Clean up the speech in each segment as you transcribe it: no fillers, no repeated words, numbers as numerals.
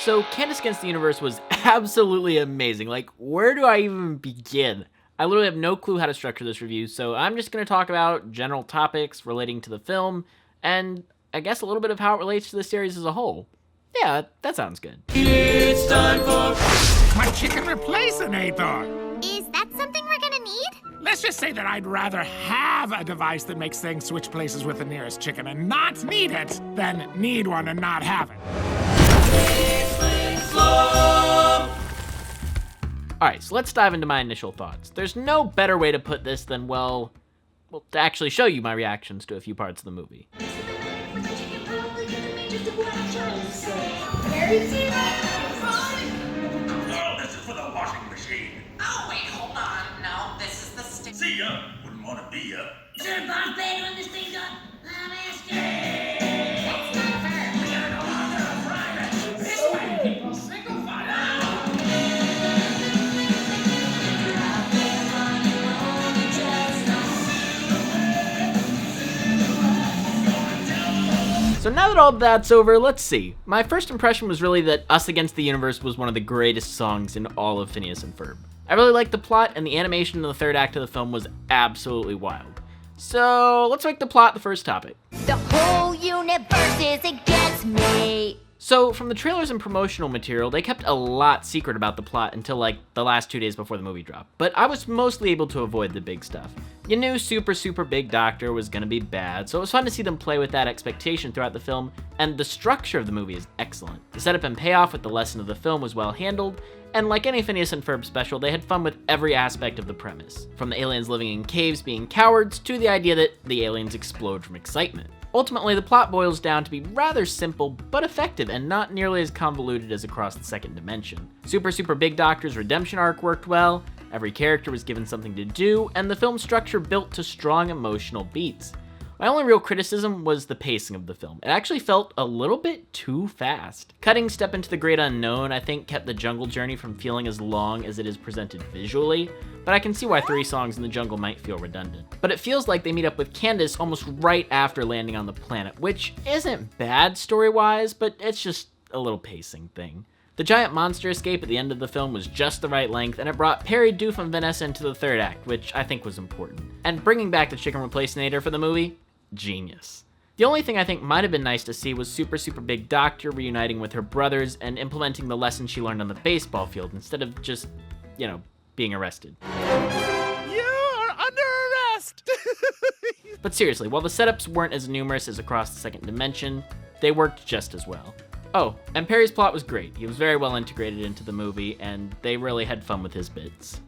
So Candace Against the Universe was absolutely amazing. Like, where do I even begin? I literally have no clue how to structure this review, so I'm just going to talk about general topics relating to the film, and I guess a little bit of how it relates to the series as a whole. Yeah, that sounds good. It's time for my chicken replacinator. Is that something we're gonna need? Let's just say that I'd rather have a device that makes things switch places with the nearest chicken and not need it than need one and not have it. Alright, so let's dive into my initial thoughts. There's no better way to put this than, well, to actually show you my reactions to a few parts of the movie. Oh, this is for the washing machine. Oh, wait, hold on. No, this is the stick. See ya. Wouldn't want to be ya. is there a boss band when this thing's on? I'm asking. That's not fair. We are no longer a private. This way, people, single file. So now that all that's over, let's see. My first impression was really that Us Against the Universe was one of the greatest songs in all of Phineas and Ferb. I really liked the plot, and the animation in the third act of the film was absolutely wild. So let's make the plot the first topic. The whole universe is against me. So from the trailers and promotional material, they kept a lot secret about the plot until like the last 2 days before the movie dropped. But I was mostly able to avoid the big stuff. You knew super big doctor was gonna be bad, so it was fun to see them play with that expectation throughout the film, and the structure of the movie is excellent. The setup and payoff with the lesson of the film was well handled, and like any Phineas and Ferb special, they had fun with every aspect of the premise. From the aliens living in caves being cowards, to the idea that the aliens explode from excitement. Ultimately, the plot boils down to be rather simple, but effective, and not nearly as convoluted as Across the Second Dimension. Super Big Doctor's redemption arc worked well, every character was given something to do, and the film structure built to strong emotional beats. My only real criticism was the pacing of the film. It actually felt a little bit too fast. Cutting Step into the Great Unknown, I think, kept the jungle journey from feeling as long as it is presented visually, but I can see why 3 songs in the jungle might feel redundant. But it feels like they meet up with Candace almost right after landing on the planet, which isn't bad story-wise, but it's just a little pacing thing. The giant monster escape at the end of the film was just the right length, and it brought Perry, Doof, and Vanessa into the third act, which I think was important. And bringing back the chicken replacinator for the movie, genius. The only thing I think might have been nice to see was Super Big Doctor reuniting with her brothers and implementing the lesson she learned on the baseball field instead of just, being arrested. You are under arrest. But seriously, while the setups weren't as numerous as Across the Second Dimension, they worked just as well. Oh, and Perry's plot was great. He was very well integrated into the movie, and they really had fun with his bits.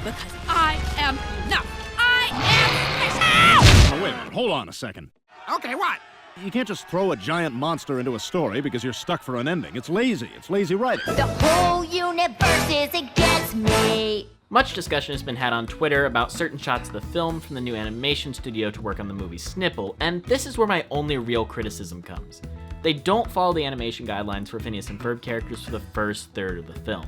Because I am enough. I am special. Oh, wait a minute. Hold on a second. Okay, what? You can't just throw a giant monster into a story because you're stuck for an ending. It's lazy. It's lazy writing. The whole universe is against me. Much discussion has been had on Twitter about certain shots of the film from the new animation studio to work on the movie Snipple, and this is where my only real criticism comes. They don't follow the animation guidelines for Phineas and Ferb characters for the first third of the film.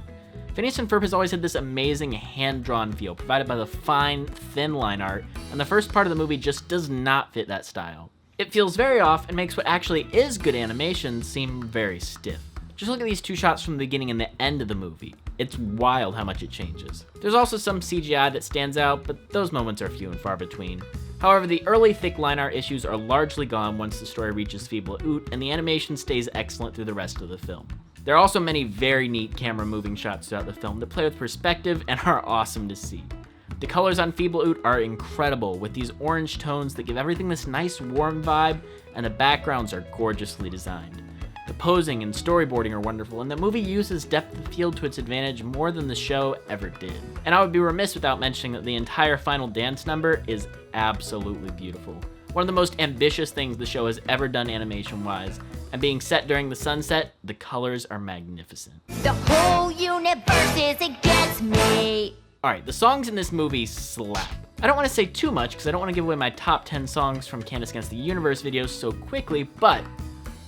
Phineas and Ferb has always had this amazing hand-drawn feel provided by the fine, thin line art, and the first part of the movie just does not fit that style. It feels very off and makes what actually is good animation seem very stiff. Just look at these 2 shots from the beginning and the end of the movie. It's wild how much it changes. There's also some CGI that stands out, but those moments are few and far between. However, the early thick line art issues are largely gone once the story reaches Feeble Oot, and the animation stays excellent through the rest of the film. There are also many very neat camera moving shots throughout the film that play with perspective and are awesome to see. The colors on Feeble Oot are incredible, with these orange tones that give everything this nice warm vibe, and the backgrounds are gorgeously designed. The posing and storyboarding are wonderful, and the movie uses depth of field to its advantage more than the show ever did. And I would be remiss without mentioning that the entire final dance number is absolutely beautiful. One of the most ambitious things the show has ever done animation-wise, and being set during the sunset, the colors are magnificent. The whole universe is against me. Alright, the songs in this movie slap. I don't want to say too much because I don't want to give away my top 10 songs from Candace Against the Universe videos so quickly, but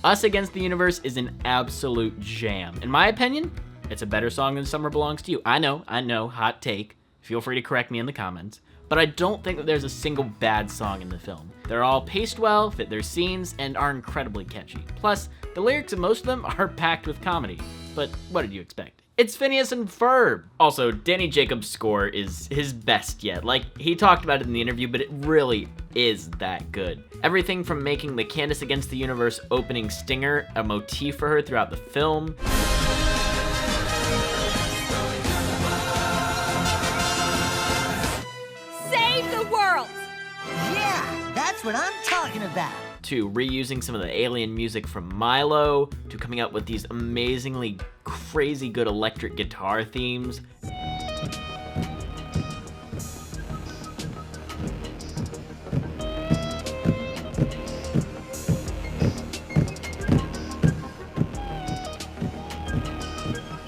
Us Against the Universe is an absolute jam. In my opinion, it's a better song than Summer Belongs to You. I know, hot take. Feel free to correct me in the comments. But I don't think that there's a single bad song in the film. They're all paced well, fit their scenes, and are incredibly catchy. Plus, the lyrics of most of them are packed with comedy. But what did you expect? It's Phineas and Ferb! Also, Danny Jacobs' score is his best yet. Like, he talked about it in the interview, but it really is that good. Everything from making the Candace Against the Universe opening stinger a motif for her throughout the film, Save the world! Yeah, that's what I'm talking about. to reusing some of the alien music from Milo, to coming up with these amazingly crazy good electric guitar themes.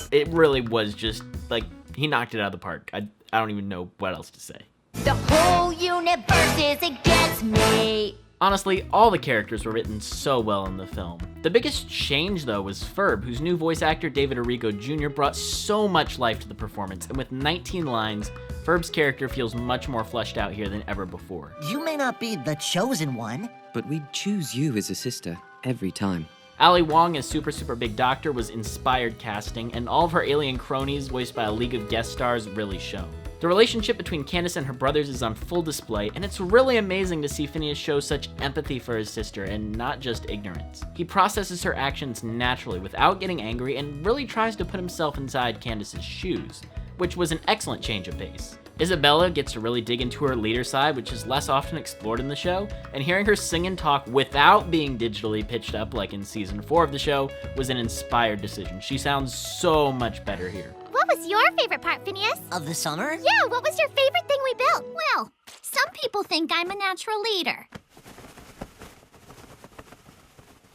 It really was just, like, he knocked it out of the park. I don't even know what else to say. The whole universe is against me. Honestly, all the characters were written so well in the film. The biggest change, though, was Ferb, whose new voice actor, David Arrigo Jr., brought so much life to the performance, and with 19 lines, Ferb's character feels much more fleshed out here than ever before. You may not be the chosen one. But we'd choose you as a sister every time. Ali Wong as Super Big Doctor was inspired casting, and all of her alien cronies, voiced by a league of guest stars, really show. The relationship between Candace and her brothers is on full display, and it's really amazing to see Phineas show such empathy for his sister and not just ignorance. He processes her actions naturally without getting angry and really tries to put himself inside Candace's shoes, which was an excellent change of pace. Isabella gets to really dig into her leader side, which is less often explored in the show, and hearing her sing and talk without being digitally pitched up like in season 4 of the show was an inspired decision. She sounds so much better here. What was your favorite part, Phineas? Of the summer? Yeah, what was your favorite thing we built? Well, some people think I'm a natural leader.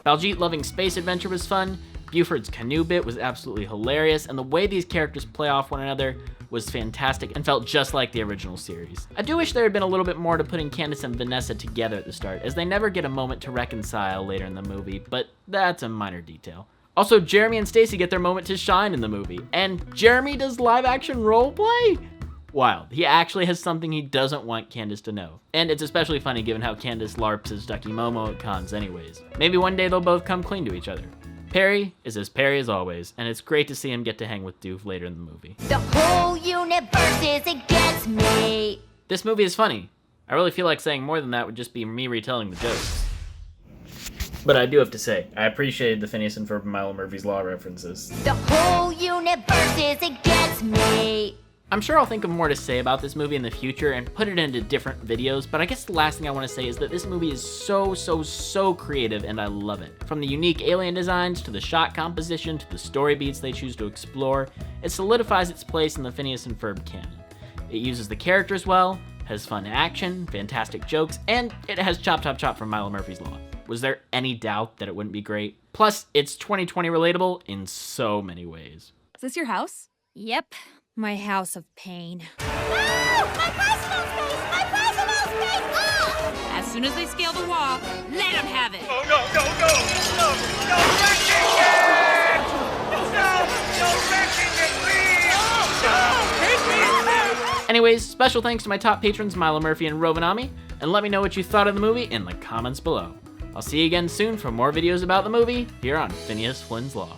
Baljeet loving space adventure was fun, Buford's canoe bit was absolutely hilarious, and the way these characters play off one another was fantastic and felt just like the original series. I do wish there had been a little bit more to putting Candace and Vanessa together at the start, as they never get a moment to reconcile later in the movie, but that's a minor detail. Also, Jeremy and Stacy get their moment to shine in the movie, and Jeremy does live-action roleplay? Wild. He actually has something he doesn't want Candace to know. And it's especially funny given how Candace LARPs as Ducky Momo at cons anyways. Maybe one day they'll both come clean to each other. Perry is as Perry as always, and it's great to see him get to hang with Doof later in the movie. The whole universe is against me. This movie is funny. I really feel like saying more than that would just be me retelling the jokes. But I do have to say, I appreciated the Phineas and Ferb and Milo Murphy's Law references. The whole universe is against me. I'm sure I'll think of more to say about this movie in the future and put it into different videos, but I guess the last thing I want to say is that this movie is so creative and I love it. From the unique alien designs, to the shot composition, to the story beats they choose to explore, it solidifies its place in the Phineas and Ferb canon. It uses the characters well, has fun action, fantastic jokes, and it has Chop Chop Chop from Milo Murphy's Law. Was there any doubt that it wouldn't be great? Plus, it's 2020 relatable in so many ways. Is this your house? Yep, my house of pain. No! My personal space! My personal space! Ah! As soon as they scale the wall, let them have it. Oh, no, no, no! No! No wrecking it! No! No wrecking it, please! No! Anyways, special thanks to my top patrons Milo Murphy and Rovanami, and let me know what you thought of the movie in the comments below. I'll see you again soon for more videos about the movie here on Phineas Flynn's Law.